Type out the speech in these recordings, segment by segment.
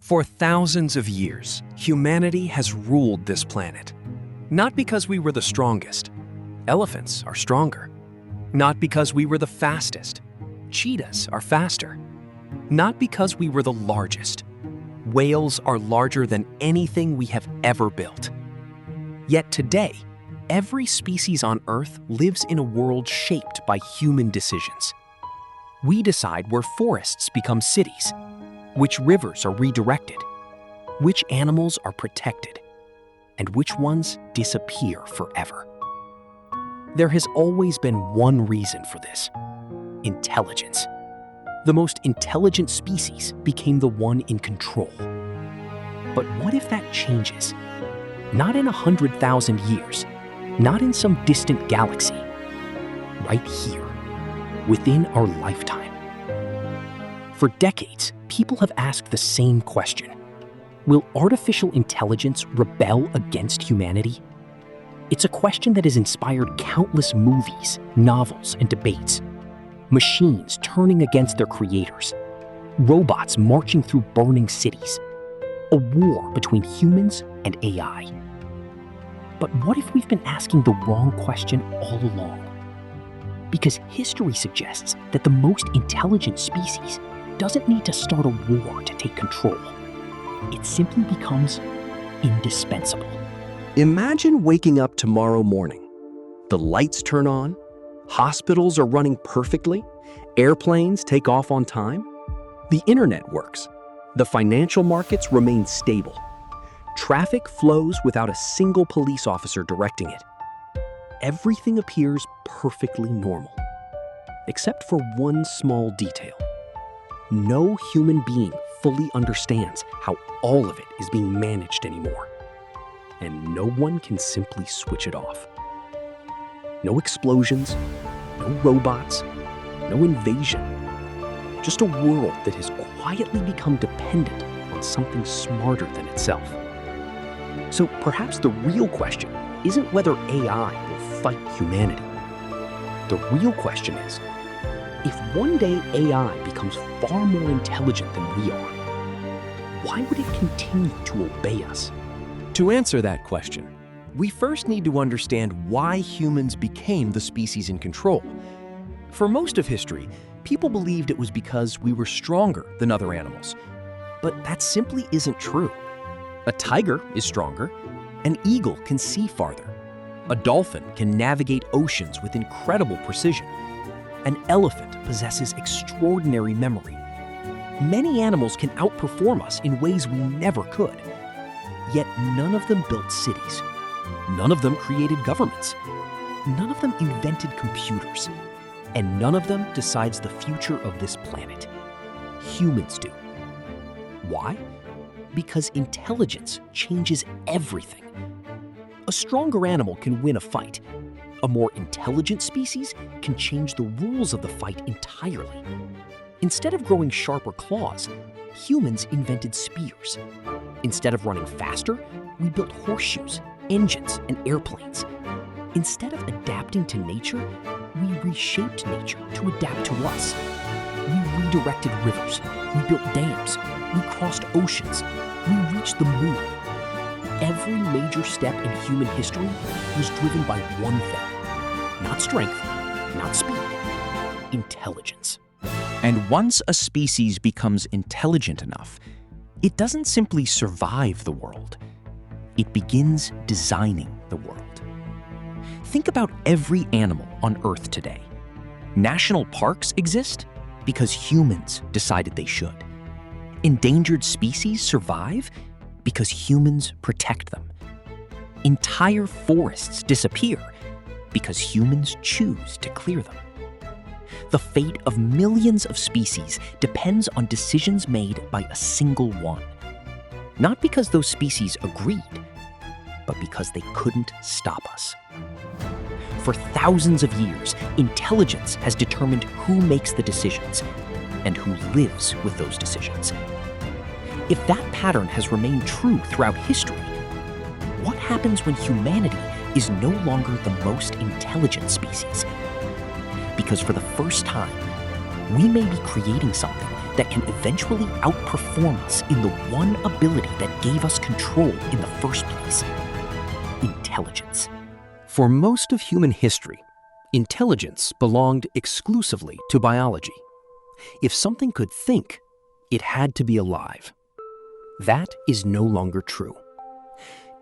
For thousands of years, humanity has ruled this planet. Not because we were the strongest. Elephants are stronger. Not because we were the fastest. Cheetahs are faster. Not because we were the largest. Whales are larger than anything we have ever built. Yet today, every species on Earth lives in a world shaped by human decisions. We decide where forests become cities, which rivers are redirected, which animals are protected, and which ones disappear forever. There has always been one reason for this: intelligence. The most intelligent species became the one in control. But what if that changes? Not in 100,000 years, not in some distant galaxy, right here, within our lifetime. For decades, people have asked the same question: will artificial intelligence rebel against humanity? It's a question that has inspired countless movies, novels, and debates. Machines turning against their creators, robots marching through burning cities, a war between humans and AI. But what if we've been asking the wrong question all along? Because history suggests that the most intelligent species doesn't need to start a war to take control. It simply becomes indispensable. Imagine waking up tomorrow morning. The lights turn on, hospitals are running perfectly, airplanes take off on time, the internet works, the financial markets remain stable, traffic flows without a single police officer directing it. Everything appears perfectly normal, except for one small detail. No human being fully understands how all of it is being managed anymore. And no one can simply switch it off. No explosions, no robots, no invasion. Just a world that has quietly become dependent on something smarter than itself. So perhaps the real question isn't whether AI will fight humanity. The real question is, if one day AI becomes far more intelligent than we are, why would it continue to obey us? To answer that question, we first need to understand why humans became the species in control. For most of history, people believed it was because we were stronger than other animals. But that simply isn't true. A tiger is stronger. An eagle can see farther. A dolphin can navigate oceans with incredible precision. An elephant possesses extraordinary memory. Many animals can outperform us in ways we never could. Yet none of them built cities. None of them created governments. None of them invented computers. And none of them decides the future of this planet. Humans do. Why? Because intelligence changes everything. A stronger animal can win a fight. A more intelligent species can change the rules of the fight entirely. Instead of growing sharper claws, humans invented spears. Instead of running faster, we built horseshoes, engines, and airplanes. Instead of adapting to nature, we reshaped nature to adapt to us. We redirected rivers, we built dams, we crossed oceans, we reached the moon. Every major step in human history was driven by one thing: not strength, not speed, intelligence. And once a species becomes intelligent enough, it doesn't simply survive the world. It begins designing the world. Think about every animal on Earth today. National parks exist because humans decided they should. Endangered species survive because humans protect them. Entire forests disappear because humans choose to clear them. The fate of millions of species depends on decisions made by a single one. Not because those species agreed, but because they couldn't stop us. For thousands of years, intelligence has determined who makes the decisions and who lives with those decisions. If that pattern has remained true throughout history, what happens when humanity is no longer the most intelligent species? Because for the first time, we may be creating something that can eventually outperform us in the one ability that gave us control in the first place: intelligence. For most of human history, intelligence belonged exclusively to biology. If something could think, it had to be alive. That is no longer true.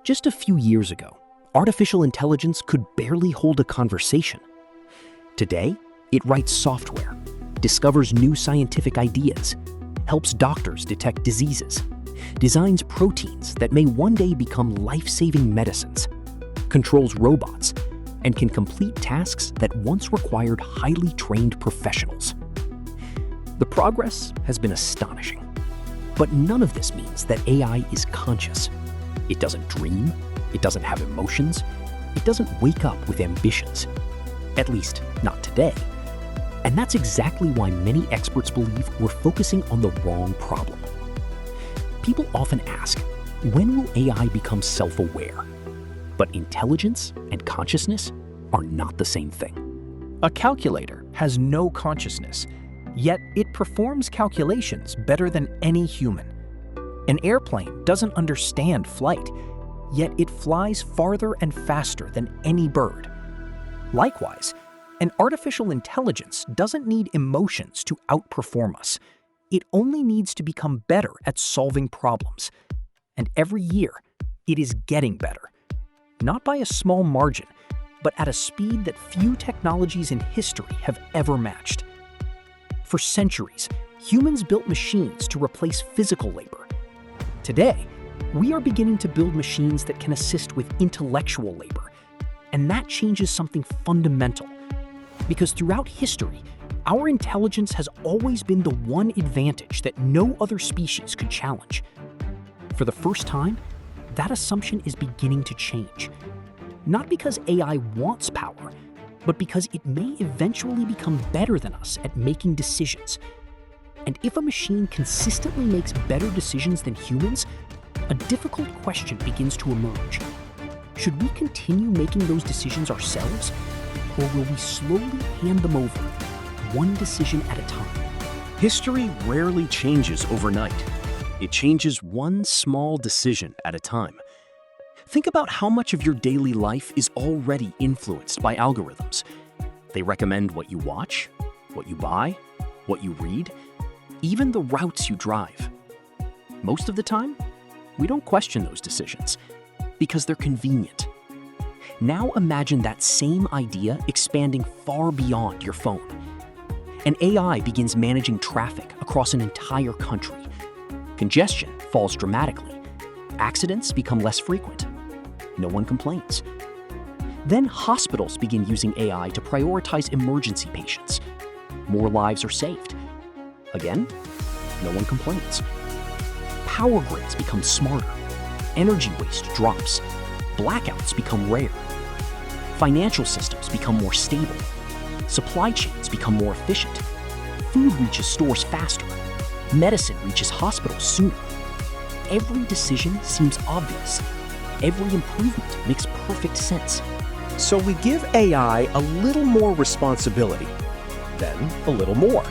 Just a few years ago, artificial intelligence could barely hold a conversation. Today, it writes software, discovers new scientific ideas, helps doctors detect diseases, designs proteins that may one day become life-saving medicines, controls robots, and can complete tasks that once required highly trained professionals. The progress has been astonishing. But none of this means that AI is conscious. It doesn't dream, it doesn't have emotions, it doesn't wake up with ambitions. At least, not today. And that's exactly why many experts believe we're focusing on the wrong problem. People often ask, when will AI become self-aware? But intelligence and consciousness are not the same thing. A calculator has no consciousness, yet it performs calculations better than any human. An airplane doesn't understand flight, yet it flies farther and faster than any bird. Likewise, an artificial intelligence doesn't need emotions to outperform us. It only needs to become better at solving problems. And every year, it is getting better. Not by a small margin, but at a speed that few technologies in history have ever matched. For centuries, humans built machines to replace physical labor. Today, we are beginning to build machines that can assist with intellectual labor. And that changes something fundamental. Because throughout history, our intelligence has always been the one advantage that no other species could challenge. For the first time, that assumption is beginning to change. Not because AI wants power, but because it may eventually become better than us at making decisions. And if a machine consistently makes better decisions than humans, a difficult question begins to emerge. Should we continue making those decisions ourselves, or will we slowly hand them over, one decision at a time? History rarely changes overnight. It changes one small decision at a time. Think about how much of your daily life is already influenced by algorithms. They recommend what you watch, what you buy, what you read, even the routes you drive. Most of the time, we don't question those decisions because they're convenient. Now imagine that same idea expanding far beyond your phone. An AI begins managing traffic across an entire country. Congestion falls dramatically. Accidents become less frequent. No one complains. Then hospitals begin using AI to prioritize emergency patients. More lives are saved. Again, no one complains. Power grids become smarter. Energy waste drops. Blackouts become rare. Financial systems become more stable. Supply chains become more efficient. Food reaches stores faster. Medicine reaches hospitals sooner. Every decision seems obvious. Every improvement makes perfect sense. So we give AI a little more responsibility, then a little more,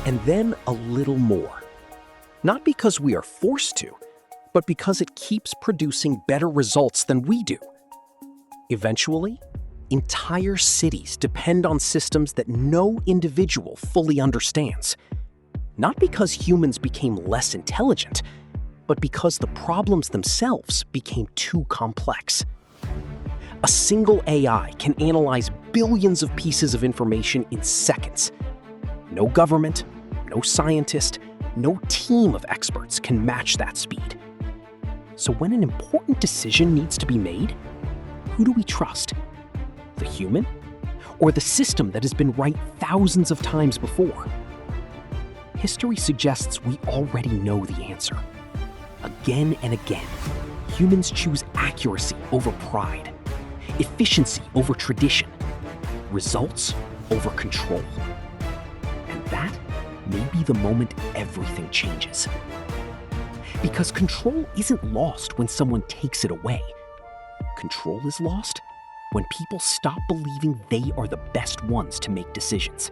and then a little more. Not because we are forced to, but because it keeps producing better results than we do. Eventually, entire cities depend on systems that no individual fully understands. Not because humans became less intelligent, but because the problems themselves became too complex. A single AI can analyze billions of pieces of information in seconds. No government, no scientist, no team of experts can match that speed. So when an important decision needs to be made, who do we trust? The human? Or the system that has been right thousands of times before? History suggests we already know the answer. Again and again, humans choose accuracy over pride, efficiency over tradition, results over control. And that may be the moment everything changes. Because control isn't lost when someone takes it away. Control is lost when people stop believing they are the best ones to make decisions.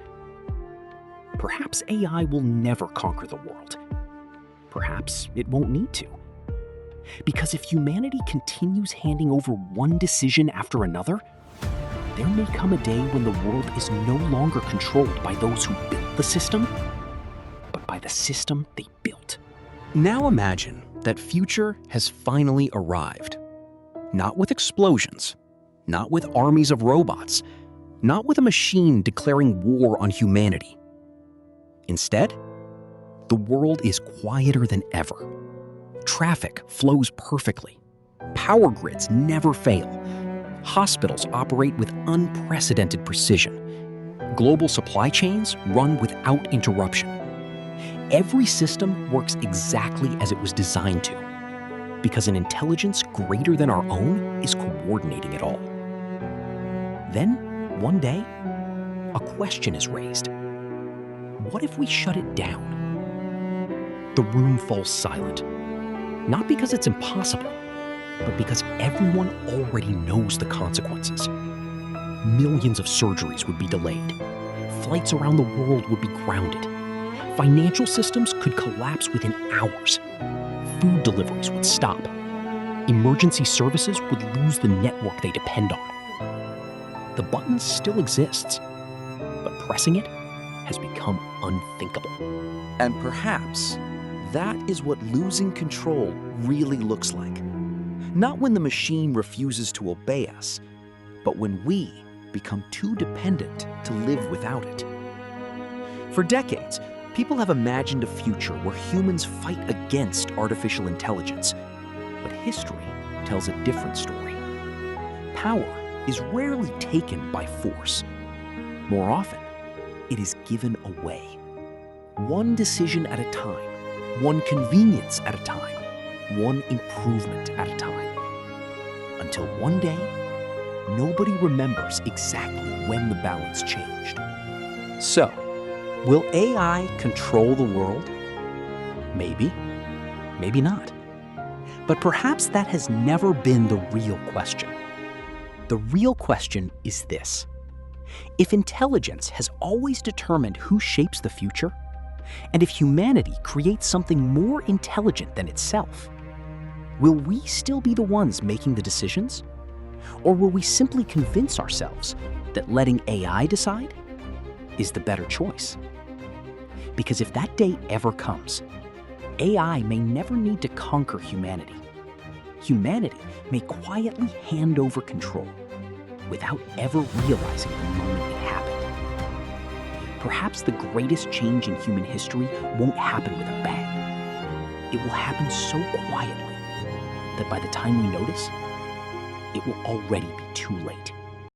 Perhaps AI will never conquer the world. Perhaps it won't need to. Because if humanity continues handing over one decision after another, there may come a day when the world is no longer controlled by those who built the system, but by the system they built. Now imagine that future has finally arrived. Not with explosions, not with armies of robots, not with a machine declaring war on humanity. Instead, the world is quieter than ever. Traffic flows perfectly. Power grids never fail. Hospitals operate with unprecedented precision. Global supply chains run without interruption. Every system works exactly as it was designed to, because an intelligence greater than our own is coordinating it all. Then, one day, a question is raised. What if we shut it down? The room falls silent. Not because it's impossible, but because everyone already knows the consequences. Millions of surgeries would be delayed. Flights around the world would be grounded. Financial systems could collapse within hours. Food deliveries would stop. Emergency services would lose the network they depend on. The button still exists, but pressing it has become unthinkable. And perhaps that is what losing control really looks like. Not when the machine refuses to obey us, but when we become too dependent to live without it. For decades, people have imagined a future where humans fight against artificial intelligence. But history tells a different story. Power is rarely taken by force. More often, it is given away. One decision at a time, one convenience at a time, one improvement at a time. Until one day, nobody remembers exactly when the balance changed. So, will AI control the world? Maybe, maybe not. But perhaps that has never been the real question. The real question is this. If intelligence has always determined who shapes the future, and if humanity creates something more intelligent than itself, will we still be the ones making the decisions? Or will we simply convince ourselves that letting AI decide is the better choice? Because if that day ever comes, AI may never need to conquer humanity. Humanity may quietly hand over control without ever realizing the moment it happened. Perhaps the greatest change in human history won't happen with a bang. It will happen so quietly that by the time we notice, it will already be too late.